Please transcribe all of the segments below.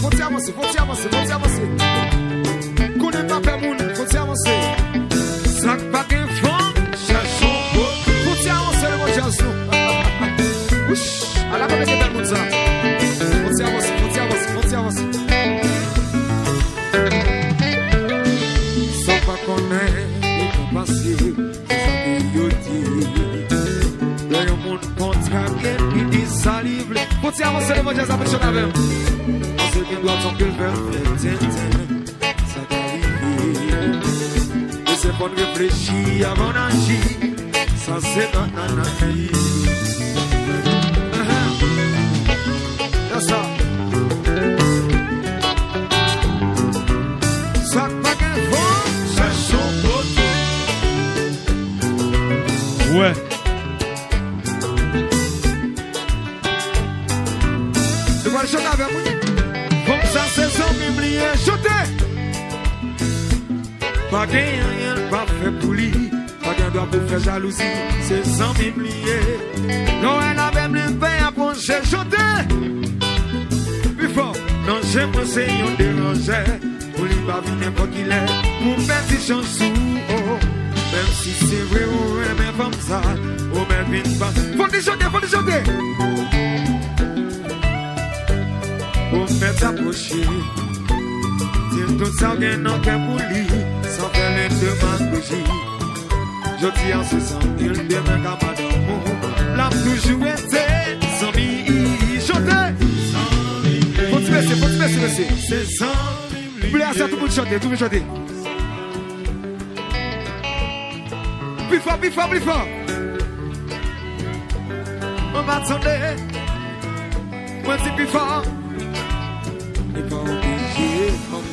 faut avancer, faut avancer, faut avancer. Connais pas faire moun, faut avancer. Sac pas qu'un fond, cherche son beau. Faut avancer le mon chanson. À la bonne état de ça. Faut avancer, faut avancer, faut avancer. Sans pas connaître, il peut passer. C'est ça que yo dit. D'ailleurs mon contrat qui dit salive. Faut avancer le mon chanson, ça avec. Parce qu'il doit tomber le verre, ça t'arrive. Et c'est bon réfléchir avant d'agir. Ça c'est dans la vie. Ça. Ça pas qu'un fond, cherche son poteau. Ouais. Tu vas le chanter avec moi? Comme ça, c'est son biblier. Chantez! Pas qu'un rien, pas fait pour lui. Pas qu'un doit pour faire jalousie. C'est son biblier. Non, elle avait même fait à pencher. Chantez! Non, j'aime c'est un déranger. Pour lui, pas venir n'importe qui l'est. Pour faire des chansons. Même si c'est vrai ou même comme ça. Ou même une femme. Faut les chanter, faut les chanter. Pour faire t'approcher. Dire tout ça, qu'il n'en fait pour lui. Sans faire les démagogies. Je dis en ce sens, il demeure capable d'amour. L'âme toujours été. Sans mi chanter. Faut te baisser. C'est ça. Vous voulez ça, tout le monde chanter, tout le monde chanter. Plus fort, plus fort, plus fort. On va attendre. Moi, c'est plus fort. N'est pas obligé, maman.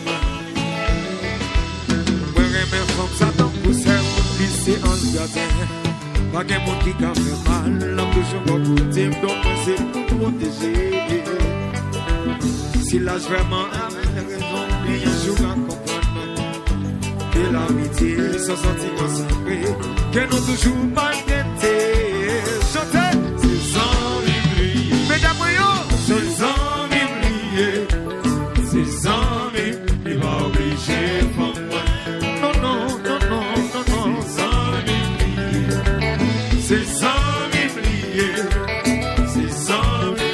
Moi, j'aime comme ça, tant que c'est mon lycée en jardin. Pas qu'un monde qui a fait mal. L'homme toujours va goûter, donc moi, c'est pour protéger. Si l'âge vraiment avait raison, bien jour à comprendre que l'amitié, sans sentiment sacré, que nous toujours malgré. Chantez, c'est sans biblier. Mesdames, c'est sans biblier. C'est sans biblier. Il va obliger pour moi. Non, non, non, non, non, non. C'est sans biblier. C'est sans biblier. C'est sans biblier.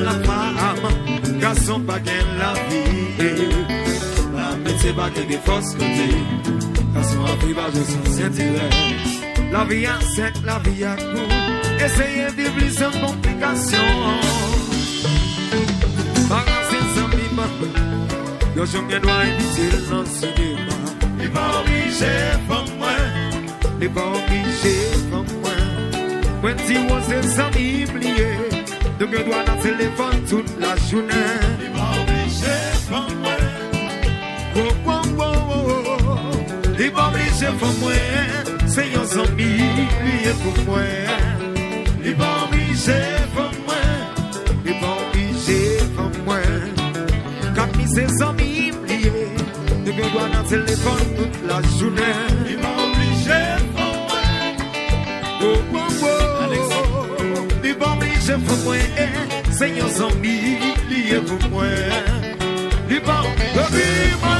La femme, garçon pas gain la vie. La métier pas gain des forces côté. Garçon a pris pas de son intérêt. La vie a sec, la vie a court. Essayez de vivre sans complication. Par c'est sans bimba. Yo je me dois éviter le cinéma. Il va obliger pour moi. Il va obliger pour moi. When tu was sans oublier. Donc je dois dans téléphone toute la journée. Il va obliger pour moi. Oh, oh, oh, oh. Il va obliger pour moi. C'est un ami, lui est pour moi. Il va obliger pour moi. Il va obliger pour moi. Quand il ses amis pliés. Donc je dois dans téléphone toute la journée. Il va obliger pour moi. Oh, oh, oh. Il va obliger pour moi. Seigneur, zombie, lié pour moi. Il va, depuis, moi,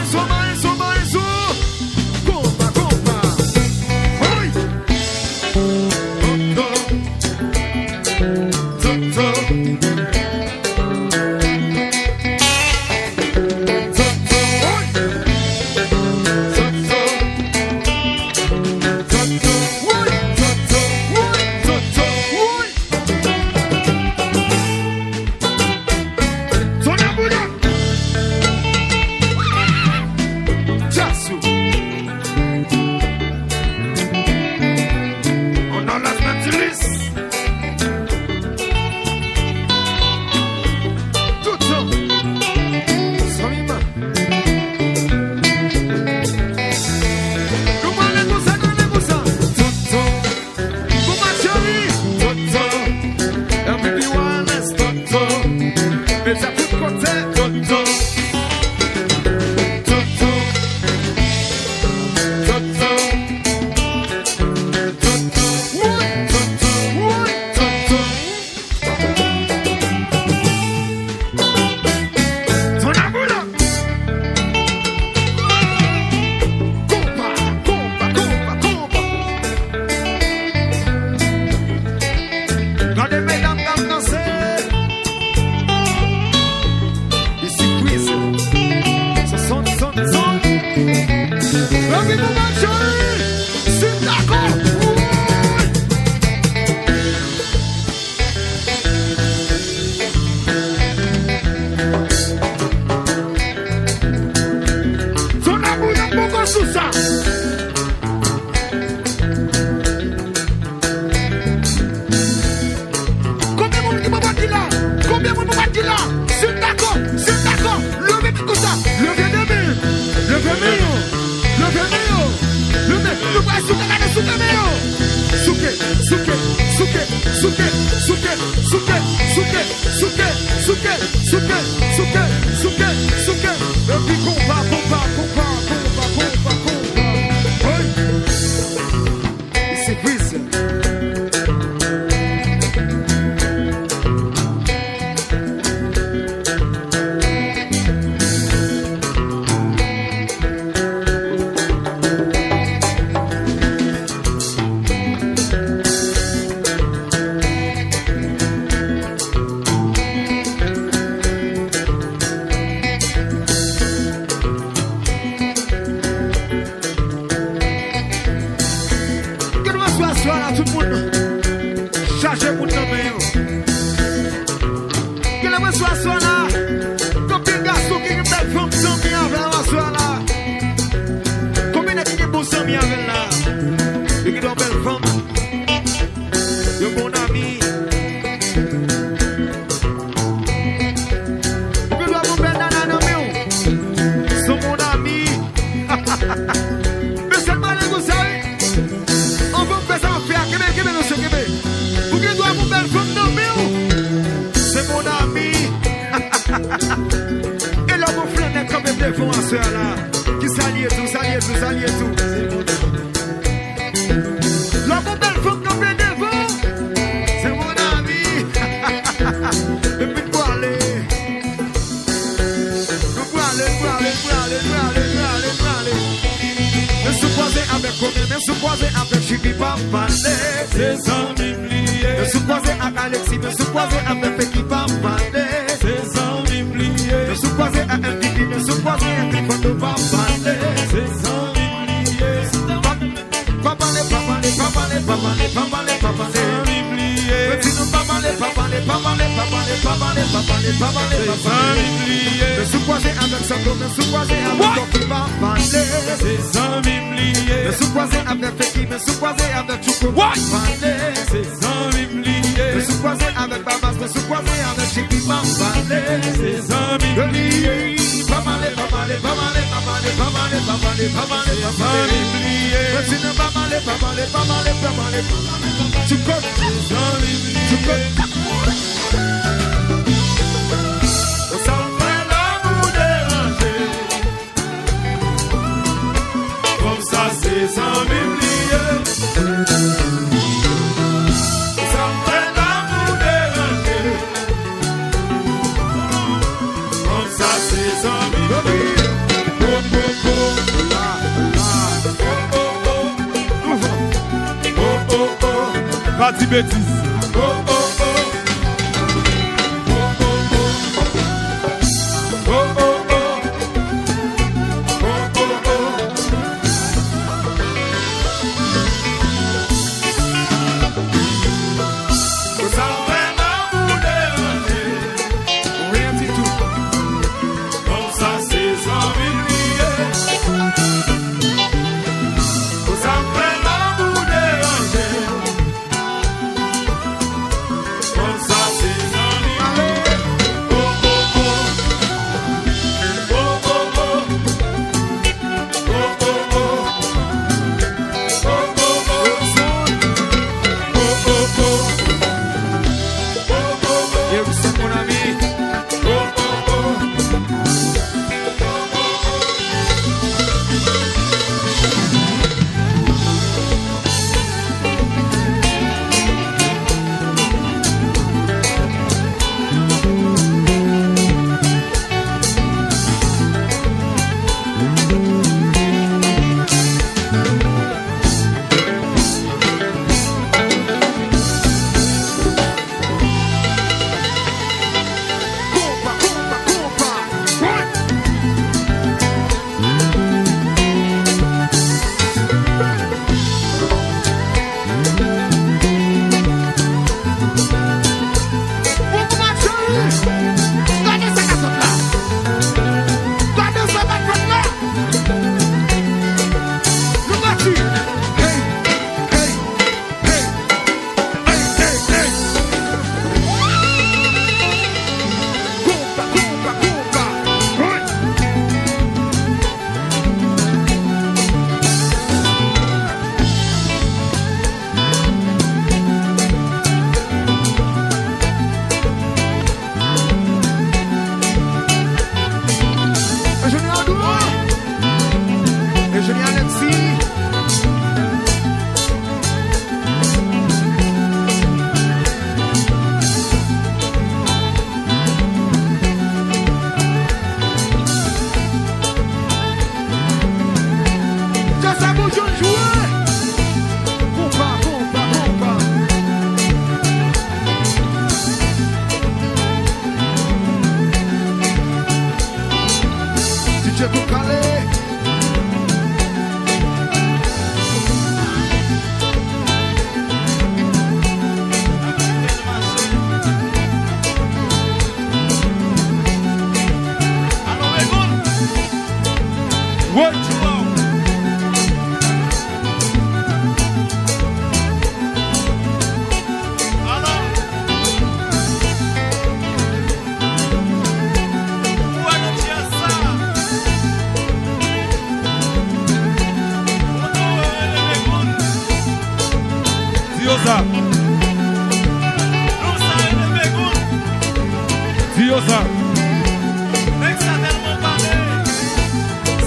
yo ça.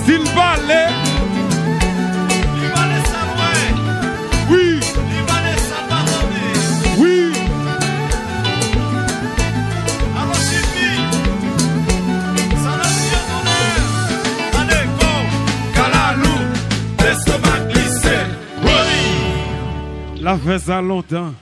S'il parlait, oui, oui. La fait ça longtemps.